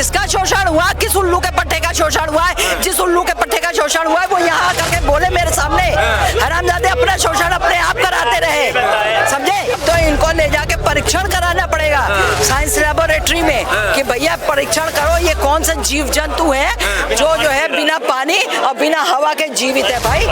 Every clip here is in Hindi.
किसका शोषण हुआ? किस उल्लू के पट्टे का शोषण हुआ है? जिस उल्लू के पट्टे का शोषण हुआ है वो यहाँ आकर के बोले मेरे सामने। हरामजादे अपना शोषण अपने आप कराते रहे, समझे? तो इनको ले जाके परीक्षण कराना पड़ेगा साइंस लैबोरेटरी में कि भैया परीक्षण करो ये कौन सा जीव जंतु है जो है बिना पानी और बिना हवा के जीवित है भाई।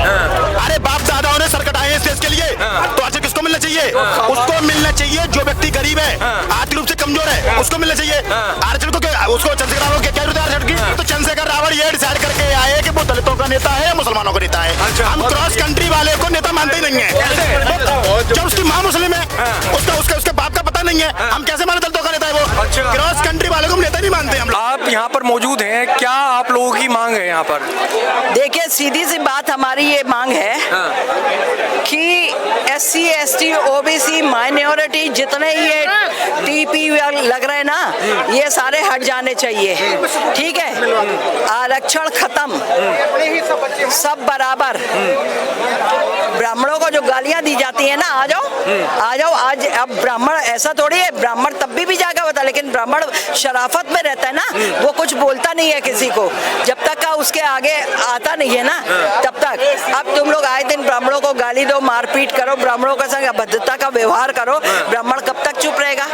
अरे बाप दादाओं ने सर कटाए इस देश के लिए, तो आखिर किसको मिलना चाहिए? उसको मिलना चाहिए जो व्यक्ति गरीब है, आर्थिक रूप से कमजोर है, उसको मिलना चाहिए। आरक्षण को उसको चंद्रशेखर रावल क्या आरक्षण की? तो चंद्रशेखर रावल ये डिसाइड करके आए कि वो दलितों का नेता है या मुसलमानों का नेता है। हम क्रॉस कंट्री वाले को नेता मानते ही नहीं है। जब उसकी माँ मुस्लिम है, उसके बाप का पता नहीं है, हम कैसे माने दलितों का नेता है वो? क्रॉस कंट्री वाले को हम नेता नहीं मानते हम। आप यहाँ पर मौजूद हैं, क्या आप लोगों की मांग है यहाँ पर? देखिए सीधी सी बात हमारी ये मांग है कि SC ST OBC माइनॉरिटी जितने ये TP लग रहे हैं ना ये सारे हट जाने चाहिए, ठीक है? आरक्षण खत्म, सब बराबर। ब्राह्मणों को जो गालियां दी जाती है ना, आ जाओ आज। अब ब्राह्मण ऐसा थोड़ी है, ब्राह्मण तब भी जागा होता, लेकिन ब्राह्मण शराफत में रहता है ना, वो कुछ बोलता नहीं है किसी को जब तक का उसके आगे आता नहीं है ना तब तक। अब तुम लोग आए दिन ब्राह्मणों को गाली दो, मारपीट करो, ब्राह्मणों के संग अभद्रता का व्यवहार करो, ब्राह्मण कब तक चुप रहेगा?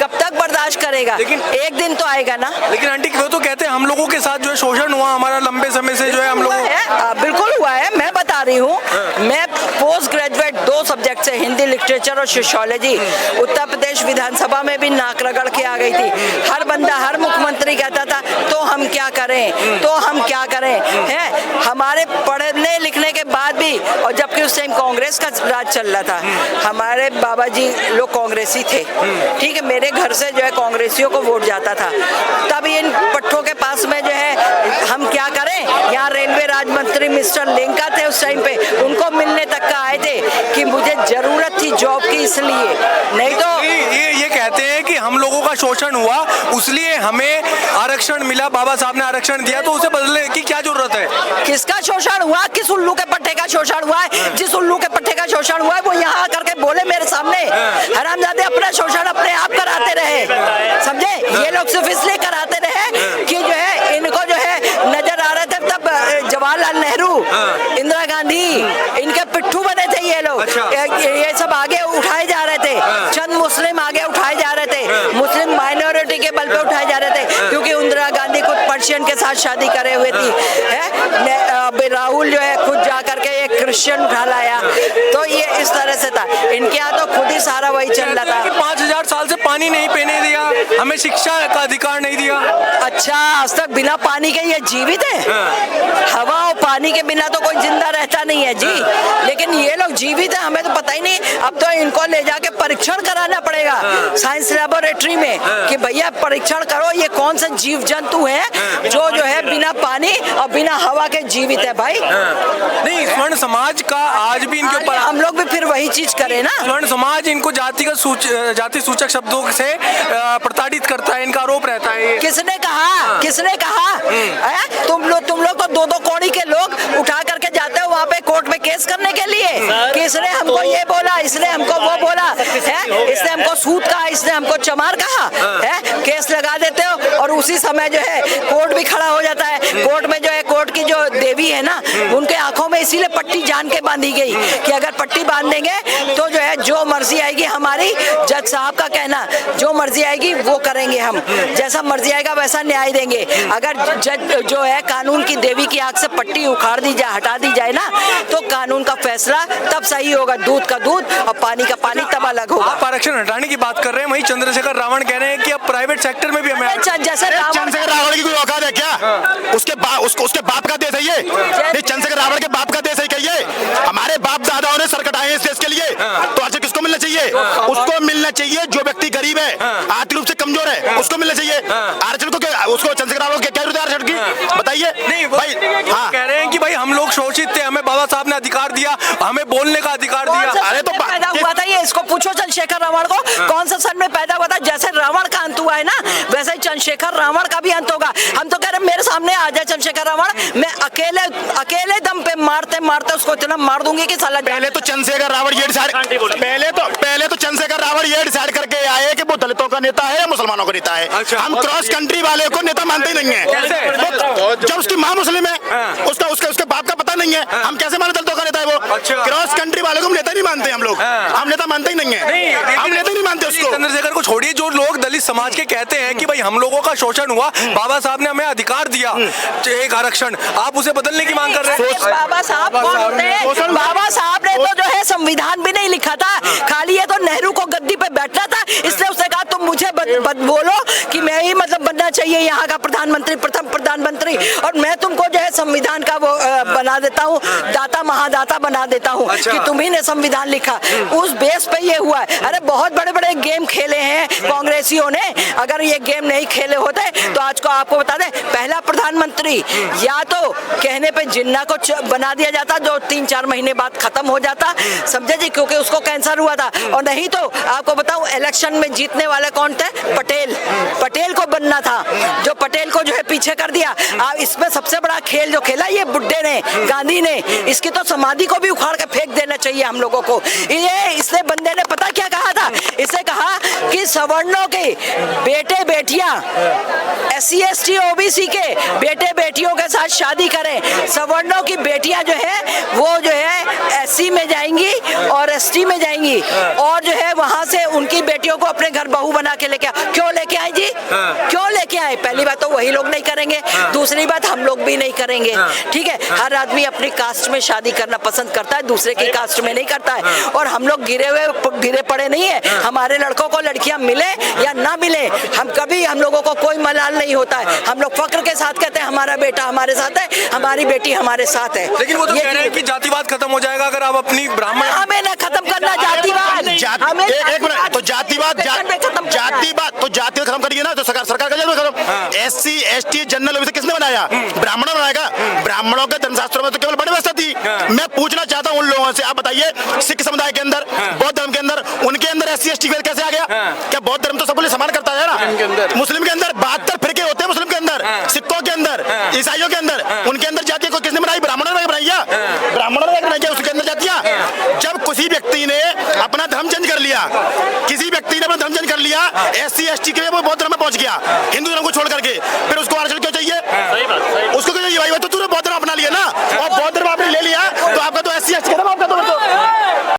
कब तक बर्दाश्त करेगा? लेकिन एक दिन तो आएगा ना। लेकिन आंटी वो तो कहते हैं हम लोगों के साथ जो है शोषण हुआ हमारा लंबे समय से जो है हम लोगों। बिल्कुल हुआ है, मैं बता रही हूँ। मैं पोस्ट ग्रेजुएट 2 सब्जेक्ट से हिंदी लिटरेचर और सोशियोलॉजी उत्तर प्रदेश विधानसभा में भी नाक रगड़ के आ गई थी। हर बंदा हर मुख्यमंत्री कहता था तो हम क्या करें, तो हम क्या करें, हैं? हमारे पढ़ने लिखने के बाद भी, और जबकि उस टाइम कांग्रेस का राज चल रहा था, हमारे बाबा जी लोग कांग्रेसी थे, ठीक है? मेरे घर से जो है कांग्रेसियों को वोट जाता था। तब इन पट्टों के पास में जो है हम क्या करें? यहाँ रेलवे राज्य मंत्री मिस्टर लेंका थे उस टाइम पे, उनको मिलने तक का आए थे कि मुझे जरूरत थी जॉब की, इसलिए। नहीं तो ये कहते हैं कि हम लोगों का शोषण हुआ उसलिए हमें आरक्षण मिला, बाबा साहब ने आरक्षण दिया, तो उसे बदलने की क्या जरूरत है? किसका शोषण हुआ? किस उल्लू के पट्टे का शोषण हुआ है? जिस उल्लू के पट्टे का शोषण हुआ है वो यहाँ आकर के बोले मेरे सामने। हरामजादे अपना शोषण अपने आप कराते रहे, समझे? ये लोग सिर्फ इसलिए कराते रहे कि जो है इनको जो है नजर आ रहे थे तब जवाहरलाल नेहरू, इंदिरा गांधी, इनके पिट्ठू बने थे ये लोग। ये सब आगे उठाए जा रहे थे, चंद मुस्लिम आगे उठाए जा रहे थे, मुस्लिम माइनॉरिटी के बल पे उठाए जा रहे थे, क्योंकि इंदिरा गांधी खुद पर्शियन के साथ शादी करे हुए थी, है? राहुल जो है खुद जाकर के एक क्रिश्चियन उठा लाया, तो ये इस तरह से था। इनके यहाँ तो खुद ही सारा वही चल रहा था। 5000 साल से पानी नहीं पीने दिया, हमें शिक्षा का अधिकार नहीं दिया। अच्छा, आज तक बिना पानी के ये जीवित है? हवा और पानी के बिना तो कोई जिंदा रहता नहीं है जी, लेकिन ये लोग जीवित है, हमें तो पता ही नहीं। अब तो इनको ले जाके परीक्षण कराना पड़ेगा साइंस लैबोरेटरी में कि भैया परीक्षण करो ये कौन सा जीव जंतु है जो है बिना पानी और बिना हवा के जीवित है भाई। नहीं, स्वर्ण समाज का आज भी इनके ऊपर, हम लोग भी फिर वही चीज करें ना। स्वर्ण समाज इनको जाति सूचक शब्दों से प्रताड़ित करता है, इनका आरोप रहता है। किसने कहा? किसने कहा? तुम लोग को 2-2 कौड़ी के लोग उठा करके जाते हो वहाँ पे कोर्ट में केस करने के लिए। किसने हमको ये बोला, इसने हमको वो बोला, है? इसने हमको सूद कहा, इसने हमको चमार कहा, है? केस लगा देते हो और उसी समय जो है कोर्ट भी खड़ा हो जाता है। कोर्ट में जो है कोर्ट की जो देवी है ना, उनके आंखों में इसीलिए पट्टी जान के बांधी गई कि अगर पट्टी बांध देंगे तो जो है जो मर्जी आएगी, हमारी जज साहब का कहना, जो मर्जी आएगी वो करेंगे, हम जैसा मर्जी आएगा वैसा न्याय देंगे। अगर जज जो है कानून की देवी की आंख से पट्टी उखाड़ दी जाए, हटा दी जाए ना, तो कानून का फैसला तब सही होगा। दूध का दूध और पानी का पानी तब अलग होगा। आप आरक्षण हटाने की बात कर रहे हैं, वहीं चंद्रशेखर रावण कह रहे हैं कि अब प्राइवेट सेक्टर में भी हमें। जैसे चंद्रशेखर रावण की कोई औकात है क्या? उसके बाप का देश है ये, नहीं चंद्रशेखर रावण के बाप का देश है क्या ये? हमारे बाप दादाओं ने सर कटाए इस देश के लिए, तो आखिर किसको मिलना चाहिए? उसको मिलना चाहिए जो व्यक्ति गरीब है, आर्थिक रूप से कमजोर है, उसको मिलना चाहिए। आरक्षण को उसको चंद्रशेखर रावण क्या जरूरत है आरक्षण की? बताइए। नहीं भाई, कह रहे हैं कि भाई हम लोग शोषित थे, हमें बाबा साहब ने अधिकार दिया, हमें बोलने का अधिकार दिया। अरे तो पैदा हुआ था ये, इसको पूछो चंद्रशेखर रावण को कौन सा सन में पैदा हुआ था। जैसे रावण का अंत हुआ है ना, वैसे ही चंद्रशेखर रावण का भी अंत होगा। हम तो कह रहे मेरे सामने आ जाए चंद्रशेखर रावण, मैं अकेले दम पे मारते मारते उसको इतना मार दूंगी कि साला। पहले तो चंद्रशेखर रावण ये डिसाइड पहले तो चंद्रशेखर रावण ये डिसाइड करके आए कि वो दलितों का नेता है या मुसलमानों का नेता है। अच्छा। हम क्रॉस कंट्री वाले को नेता मानते ही नहीं है। जब उसकी माँ मुस्लिम है, उसके बाप का पता नहीं है, हम कैसे माने दलितों का नेता है वो। अच्छा। क्रॉस कंट्री वाले को हम नेता नहीं मानते। हम लोग हम नेता मानते ही नहीं है, हम नेता नहीं मानते उसको। चंद्रशेखर को छोड़िए, जो लोग दलित समाज के कहते हैं कि भाई हम लोगों का शोषण हुआ, बाबा साहब ने हमें अधिकार दिया एक आरक्षण, आप उसे बदलने की मांग कर रहे हैं। बाबा साहब कौन होते हैं? बाबा साहब ने तो जो है संविधान भी नहीं लिखा था, खाली ये तो नेहरू को गद्दी पे बैठना था, इसलिए उसने कहा तुम मुझे बोलो कि मैं ही मतलब बनना चाहिए यहाँ का प्रधानमंत्री, प्रथम प्रधानमंत्री, और मैं तुमको जो है संविधान का वो बना देता हूँ, दाता महादाता बना देता हूँ। अच्छा। कि तुम्ही ने संविधान लिखा, उस बेस पे ये हुआ है। अरे बहुत बड़े बड़े गेम खेले हैं कांग्रेसियों ने, अगर ये गेम नहीं खेले होते तो आज को आपको बता दें पहला प्रधानमंत्री या तो कहने पे जिन्ना को बना दिया जाता जो 3-4 महीने बाद खत्म हो जाता, समझे जी, क्योंकि उसको कैंसर हुआ था, और नहीं तो आपको बताऊं इलेक्शन में जीतने वाले कौन थे? पटेल को बनना था, जो पटेल को जो है पीछे कर दिया। अब इसमें सबसे बड़ा खेल जो खेला ये बुड्ढे ने, गांधी ने, इसकी तो समाधि को भी उखाड़ के फेंक देना चाहिए हम लोगों को। ये इसलिए बंदे ने पता क्या कहा था? इसे कहा कि सवर्णों के बेटे बेटियां SC ST OBC के बेटे बेटियों के साथ शादी करें, सवर्णों की बेटियां जो है वो जो है SC में जाएंगी और ST में जाएंगी, और जो है वहां से उनकी बेटियों को अपने घर बहू बना के लेके क्यों लेके आए जी? क्यों लेके आए? पहली बात तो वही लोग नहीं करेंगे, दूसरी बात हम लोग भी नहीं करेंगे। ठीक है, हर आदमी अपनी कास्ट में शादी करना पसंद करता है, दूसरे की कास्ट में नहीं करता है, और हम लोग गिरे पड़े नहीं है। हमारे लड़कों को लड़कियां मिले या ना मिले, हम लोगों को कोई मलाल नहीं होता है। हम लोग फक्र के साथ कहते हैं हमारा बेटा हमारे साथ है, हमारी बेटी हमारे साथ है। लेकिन वो तो कह रहे हैं कि जातिवाद खत्म हो जाएगा अगर आप अपनी ब्राह्मण। हमें ना खत्म करना जातिवाद, हमें एक मिनट, तो जातिवाद खत्म करिए ना, तो सरकार का जरूर खत्म। SC ST जनरल OBC किसने बनाया? ब्राह्मणों बनाएगा। ब्राह्मणों के धर्मशास्त्रों में तो केवल बड़ी व्यवस्था थी। मैं पूछना चाहता हूँ उन लोगों से, आप बताइए सिख समुदाय के अंदर, बौद्ध धर्म के अंदर, उनके अंदर SC ST कैसे आ गया? क्या बौद्ध धर्म तो सबको समान करता है ना? मुस्लिम के अंदर 72 फिरके होते हैं, मुस्लिम के अंदर, सिखों के अंदर, ईसाइयों के अंदर, उनके अंदर जातियां किसने बनाई? ब्राह्मणों ने बनाई। ब्राह्मणों ने बनाई उसके अंदर जातियां। जब किसी व्यक्ति ने अपना धर्म चेंज कर लिया, SC ST के वो बौद्ध धर्म में पहुंच गया, हिंदू धर्म को छोड़ करके, फिर उसको आरक्षण